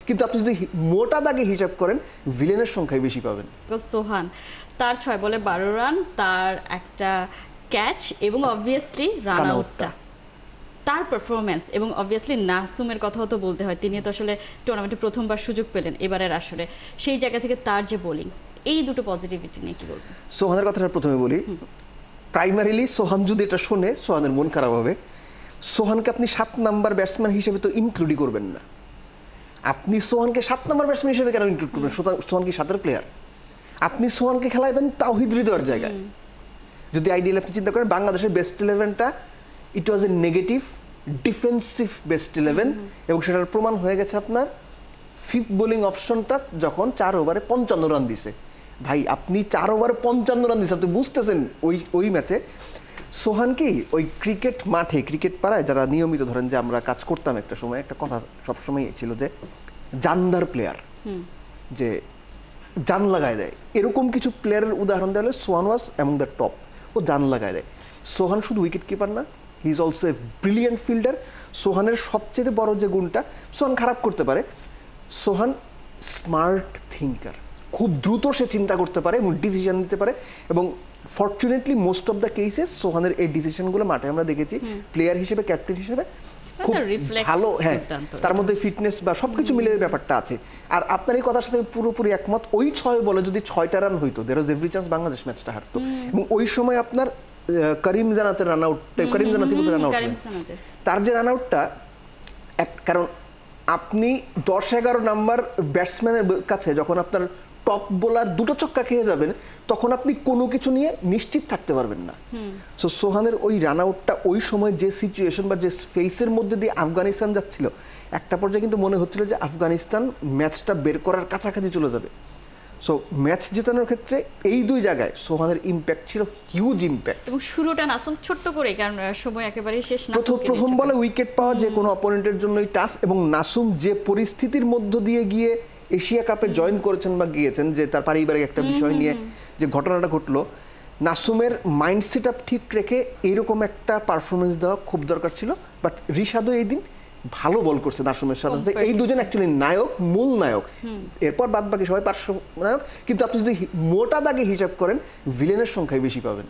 কিন্তু আপনি যদি মোটা দাগে হিসাব করেন ভিলেনের সংখ্যাই বেশি পাবেন। সোহান তার 6 বলে 12 রান, তার একটা ক্যাচ এবং অবভিয়াসলি রান আউটটা, তার পারফরমেন্স এবং অবভিয়াসলি নাসুমের কথাও তো বলতে হয়, তিনি তো আসলে টুর্নামেন্টে প্রথমবার সুযোগ পেলেন এবারের আসরে, সেই জায়গা থেকে তার যে বোলিং, এই দুটো পজিটিভিটি নিয়ে কি বলবেন? সোহানের কথাটা প্রথমে বলি। প্রাইমারিলি সোহান যদি এটা শোনে সোহানের মন খারাপ হবে। সোহানকে আপনি 7 নাম্বার ব্যাটসম্যান হিসেবে তো ইনক্লুডই করবেন না। আপনি সোহানকে 7 নাম্বার ব্যাটসম্যান হিসেবে কেন ইনক্লুড করবেন? সোহান কি 7-এর প্লেয়ার? আপনি সোহানকে খেলাইবেন তাওহিদ হৃদয়ের জায়গায়। যদি আইডিয়াল আপনি চিন্তা করেন, বাংলাদেশের বেস্ট 11টা ইট ওয়াজ এ নেগেটিভ ডিফেন্সিভ বেস্ট 11, এবং সেটার প্রমাণ হয়ে গেছে আপনার ফিফথ বোলিং অপশনটা যখন 4 ওভারে 55 রান দিছে। ভাই আপনি 4 ওভারে 55 রান দিছে, আপনি বুঝতেছেন ওই ম্যাচে সোহান কি ওই ক্রিকেট মাঠে, ক্রিকেট পাড়ায় যারা নিয়মিত ধরেন যে আমরা কাজ করতাম একটা সময়, একটা কথা সবসময় ছিল যে জানদার প্লেয়ার, যে জান লাগায় দেয়, এরকম কিছু প্লেয়ারের উদাহরণ দেওয়া হলে Sohan was among the top. ও জান লাগায় দেয়। সোহান শুধু উইকেট কিপার না, he is also a brilliant fielder. সোহানের সবচেয়ে বড় যে গুণটা, সোহান খারাপ করতে পারে, সোহান স্মার্ট থিঙ্কার, খুব দ্রুত সে চিন্তা করতে পারে এবং ডিসিশন নিতে পারে, এবং fortunately most of the cases সোহানের এই ডিসিশনগুলো মাঠে আমরা দেখেছি প্লেয়ার হিসেবে, ক্যাপ্টেন হিসেবে খুব ভালো। হ্যাঁ, তার মধ্যে ফিটনেস বা সবকিছু মিলে ব্যাপারটা আছে। আর আপনার এই কথার সাথে পুরোপুরি একমত। ওই 6 বলে যদি 6টা রান হইতো, দেয়ার ওয়াজ এভরি চান্স বাংলাদেশ ম্যাচটা হারতো। এবং ওই সময় আপনার করিম জানাতের রান আউট, করিম জানাতি বলতে রান আউট, তার যে রান আউটটা, কারণ আপনি 10-11 নাম্বার ব্যাটসম্যানের কাছে যখন আপনার টপ বোলার 2টো ছক্কা খেয়ে যাবেন, তখন আপনি কোনো কিছু নিয়ে নিশ্চিত থাকতে পারবেন না। সো সোহানের ওই রান আউটটা ওই সময় যে সিচুয়েশন বা যে ফেসের মধ্যে দিয়ে আফগানিস্তান যাচ্ছিল, একটা পর্যায়ে কিন্তু মনে হচ্ছিল যে আফগানিস্তান ম্যাচটা বের করার কাছাকাছি চলে যাবে। সো ম্যাচ জেতানোর ক্ষেত্রে এই 2 জায়গায় সোহানের ইম্প্যাক্ট ছিল হিউজ ইম্প্যাক্ট। এবং শুরুটা নাসুম ছোট্ট করে, কারণ সময় একেবারে শেষ, প্রথম বলে উইকেট পাওয়া যে কোনো অপোনেন্টের জন্যই টাফ, এবং নাসুম যে পরিস্থিতির মধ্য দিয়ে গিয়ে এশিয়া কাপে জয়েন করেছেন বা গিয়েছেন, যে তার পারিবারিক একটা বিষয় নিয়ে যে ঘটনাটা ঘটলো, নাসুমের মাইন্ড সেট আপ ঠিক রেখে এইরকম একটা পারফরমেন্স দেওয়া খুব দরকার ছিল। বাট রিশাদও এই দিন ভালো বল করছে নাসুমের সাথে সাথে। এই দুজন অ্যাকচুয়ালি নায়ক, মূল নায়ক, এরপর বাদ বাকি সবাই পার্শ্ব নায়ক। কিন্তু আপনি যদি মোটা দাগে হিসাব করেন ভিলেনের সংখ্যাই বেশি পাবেন।